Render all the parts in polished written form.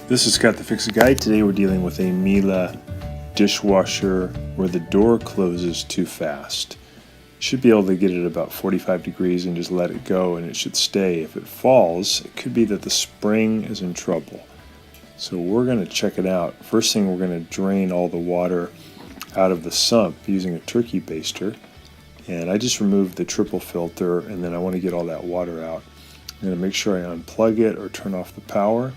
This is Scott the Fix-It Guy. Today we're dealing with a Miele dishwasher where the door closes too fast. You should be able to get it about 45 degrees and just let it go and it should stay. If it falls, it could be that the spring is in trouble. So we're going to check it out. First thing, we're going to drain all the water out of the sump using a turkey baster. And I just removed the triple filter, and then I want to get all that water out. I'm going to make sure I unplug it or turn off the power.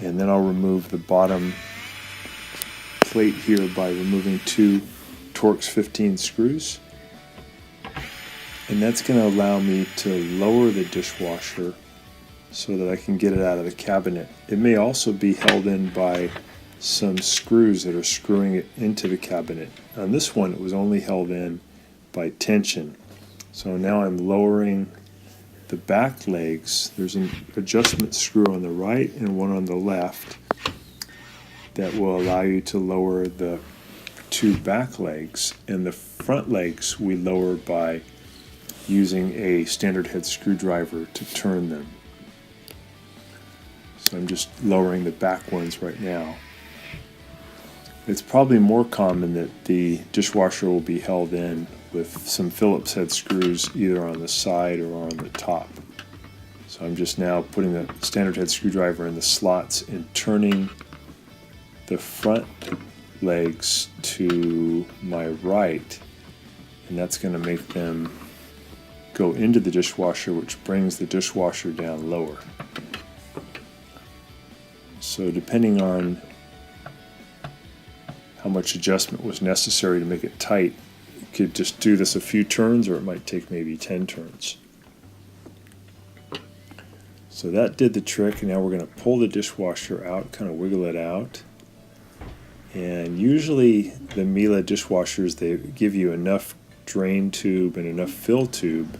And then I'll remove the bottom plate here by removing 2 Torx 15 screws. And that's going to allow me to lower the dishwasher so that I can get it out of the cabinet. It may also be held in by some screws that are screwing it into the cabinet. On this one, it was only held in by tension. So now I'm lowering the back legs. There's an adjustment screw on the right and one on the left that will allow you to lower the 2 back legs, and the front legs we lower by using a standard head screwdriver to turn them. So I'm just lowering the back ones right now. It's probably more common that the dishwasher will be held in with some Phillips head screws either on the side or on the top. So I'm just now putting the standard head screwdriver in the slots and turning the front legs to my right, and that's going to make them go into the dishwasher, which brings the dishwasher down lower. So depending on how much adjustment was necessary to make it tight, you could just do this a few turns, or it might take maybe 10 turns. So that did the trick, and now we're going to pull the dishwasher out, kind of wiggle it out. And usually the Miele dishwashers, they give you enough drain tube and enough fill tube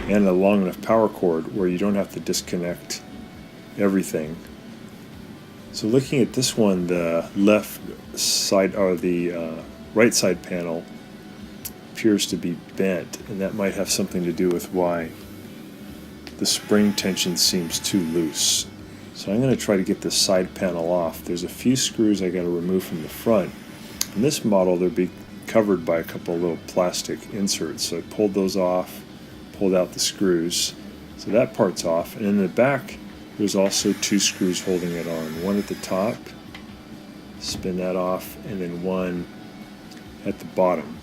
and a long enough power cord where you don't have to disconnect everything. So looking at this one, the left side or the right side panel appears to be bent, and that might have something to do with why the spring tension seems too loose. So I'm going to try to get this side panel off. There's a few screws I got to remove from the front. In this model, they'll be covered by a couple of little plastic inserts. So I pulled those off, pulled out the screws. So that part's off. And in the back, there's also 2 screws holding it on. One at the top, spin that off, and then one at the bottom.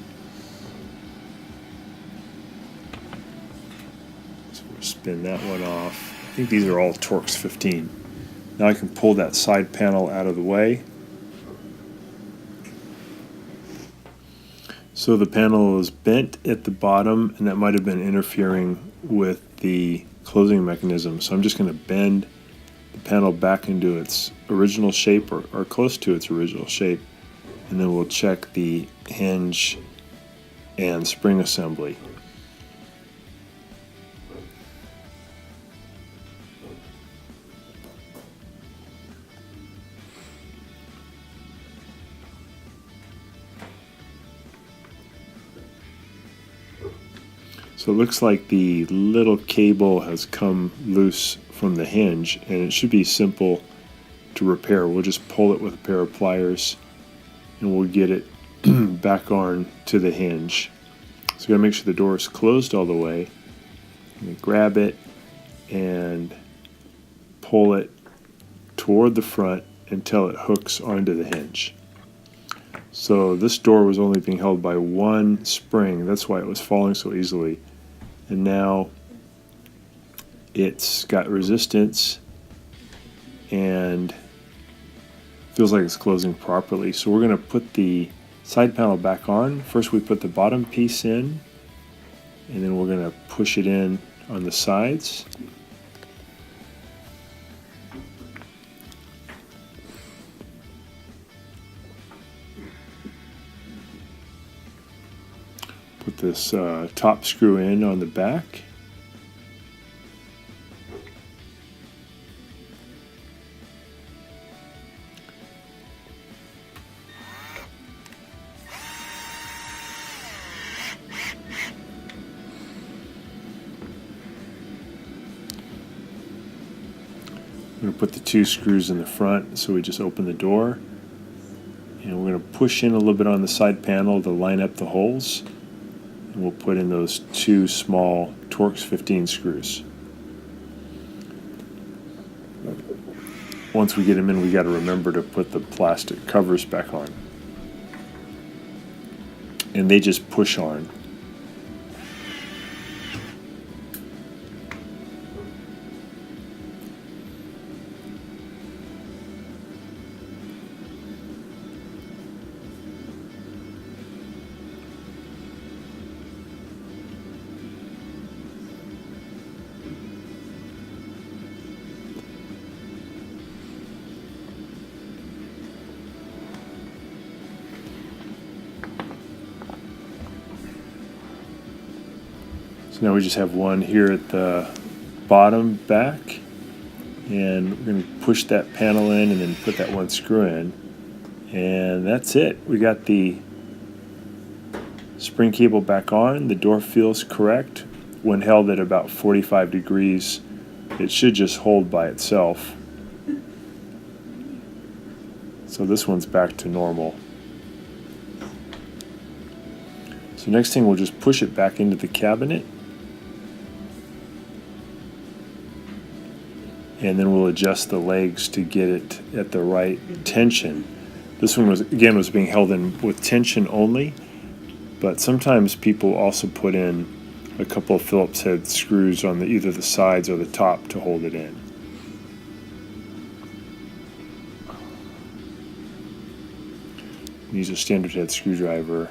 So we'll spin that one off. I think these are all Torx 15. Now I can pull that side panel out of the way. So the panel is bent at the bottom, and that might have been interfering with the closing mechanism. So I'm just going to bend the panel back into its original shape, or close to its original shape, and then we'll check the hinge and spring assembly. So it looks like the little cable has come loose from the hinge, and it should be simple to repair. We'll just pull it with a pair of pliers and we'll get it back on to the hinge. So we gotta make sure the door is closed all the way. And grab it and pull it toward the front until it hooks onto the hinge. So this door was only being held by 1 spring. That's why it was falling so easily. And now it's got resistance and feels like it's closing properly. So we're going to put the side panel back on. First we put the bottom piece in, and then we're going to push it in on the sides. Put this top screw in on the back. I'm going to put the 2 screws in the front, so we just open the door, and we're going to push in a little bit on the side panel to line up the holes, and we'll put in those 2 small Torx 15 screws. Once we get them in, we got to remember to put the plastic covers back on, and they just push on. So now we just have one here at the bottom back, and we're going to push that panel in and then put that 1 screw in, and that's it. We got the spring cable back on. The door feels correct. When held at about 45 degrees, it should just hold by itself. So this one's back to normal. So next thing, we'll just push it back into the cabinet, and then we'll adjust the legs to get it at the right tension. This one was being held in with tension only, but sometimes people also put in a couple of Phillips head screws on either the sides or the top to hold it in. Use a standard head screwdriver.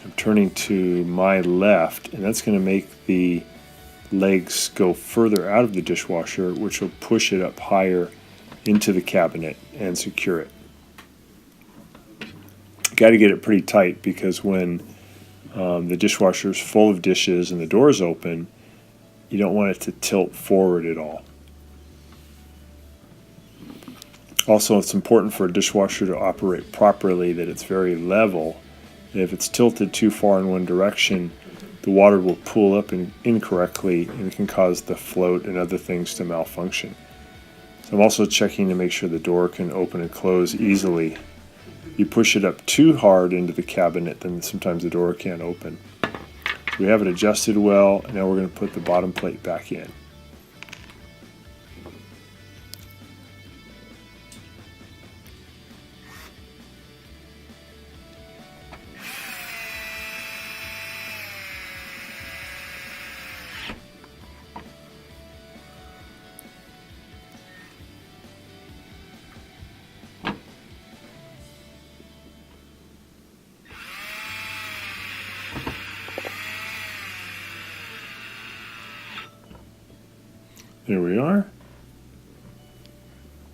I'm turning to my left, and that's going to make the legs go further out of the dishwasher, which will push it up higher into the cabinet and secure it. Got to get it pretty tight, because when the dishwasher is full of dishes and the door is open, you don't want it to tilt forward at all. Also, it's important for a dishwasher to operate properly that it's very level. If it's tilted too far in one direction, the water will pool up incorrectly, and it can cause the float and other things to malfunction. So I'm also checking to make sure the door can open and close easily. If you push it up too hard into the cabinet, then sometimes the door can't open. So we have it adjusted well, and now we're going to put the bottom plate back in. There we are.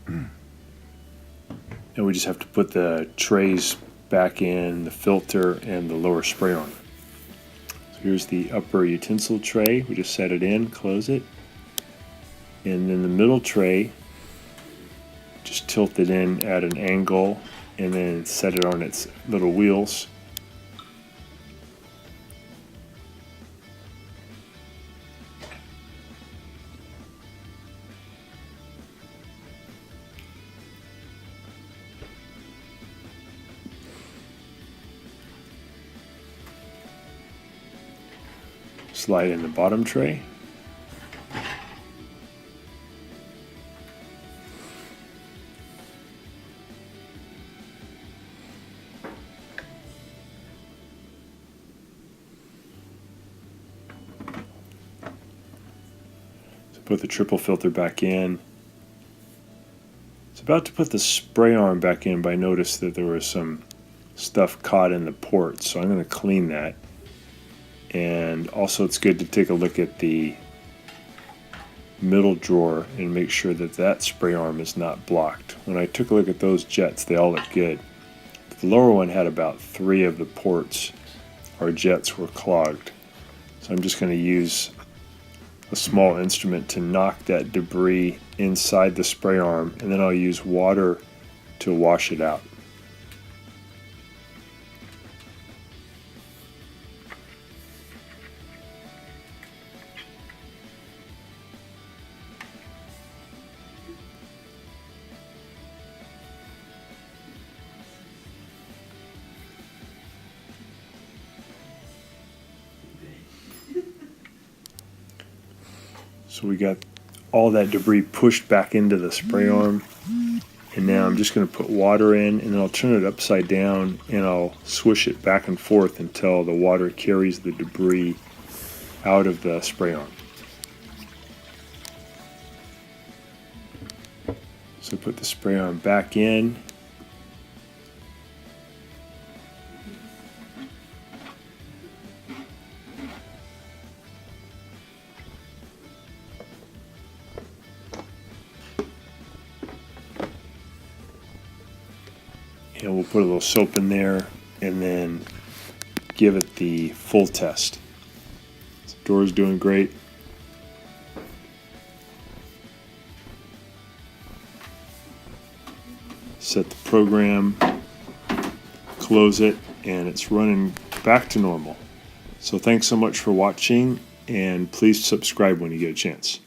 Now we just have to put the trays back in, the filter, and the lower spray arm. So here's the upper utensil tray. We just set it in, close it. And then the middle tray, just tilt it in at an angle and then set it on its little wheels. Slide in the bottom tray. So put the triple filter back in. It's about to put the spray arm back in, but I noticed that there was some stuff caught in the port, so I'm going to clean that. And also, it's good to take a look at the middle drawer and make sure that that spray arm is not blocked. When I took a look at those jets, they all look good. The lower one had about 3 of the ports or jets were clogged. So I'm just going to use a small instrument to knock that debris inside the spray arm, and then I'll use water to wash it out. So we got all that debris pushed back into the spray arm. And now I'm just going to put water in, and then I'll turn it upside down and I'll swish it back and forth until the water carries the debris out of the spray arm. So put the spray arm back in. And we'll put a little soap in there and then give it the full test. The door's doing great. Set the program, close it, and it's running back to normal. So thanks so much for watching, and please subscribe when you get a chance.